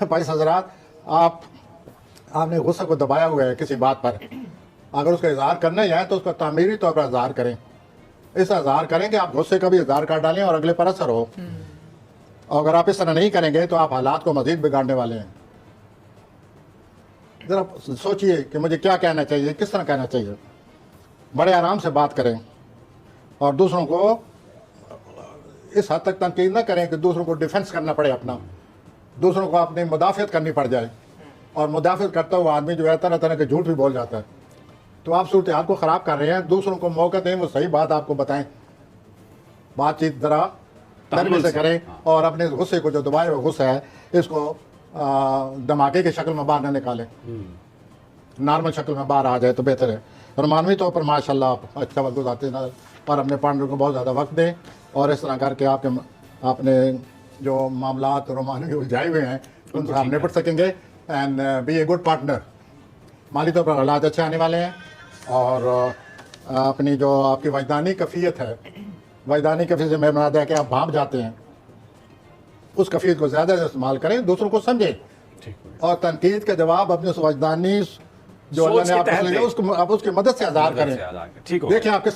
भाई हजरात, आपने गुस्से को दबाया हुआ है किसी बात पर, अगर उसका इजहार करना ही है तो उसका तामीरी तौर पर इजहार करें। इस इजहार करें कि आप गुस्से का भी इजहार कर डालें और अगले पर असर हो। और अगर आप इस तरह नहीं करेंगे तो आप हालात को मजीद बिगाड़ने वाले हैं। जरा सोचिए कि मुझे क्या कहना चाहिए, किस तरह कहना चाहिए। बड़े आराम से बात करें और दूसरों को इस हद तक तनकीद ना करें कि दूसरों को डिफेंस करना पड़े, अपना दूसरों को अपनी मुदाफ़ियत करनी पड़ जाए। और मुदाफ़ियत करता हुआ आदमी जो है तरह तरह के झूठ भी बोल जाता है। तो आप सूरत हाल को ख़राब कर रहे हैं। दूसरों को मौका दें, वो सही बात आपको बताएं, बातचीत ज़रा तरीके से करें और अपने गुस्से को, जो दबाए हुए गुस्सा है, इसको धमाके की शक्ल में बाहर न निकालें, नॉर्मल शक्ल में बाहर आ जाए तो बेहतर है। और मानवी तौर पर माशाल्लाह आप अच्छा वक्त गुजारते हैं और अपने पार्टनर को बहुत ज़्यादा वक्त दें और इस तरह करके आपने जो मामलात और मानवी उलझाए हुए हैं उनसे आप निपट सकेंगे। And be a good partner. माली तौर पर हालात अच्छे आने वाले हैं और अपनी जो आपकी वजदानी कफ़ियत है, वजदानी कफ़ियत से मैं बना है कि आप भाप जाते हैं, उस कफ़ियत को ज़्यादा इस्तेमाल करें, दूसरों को समझें और तनकीद का जवाब अपने उस वजदानी जो अल्लाह ने आपको, आप उसकी मदद से आज़ाद करें। देखिए आपके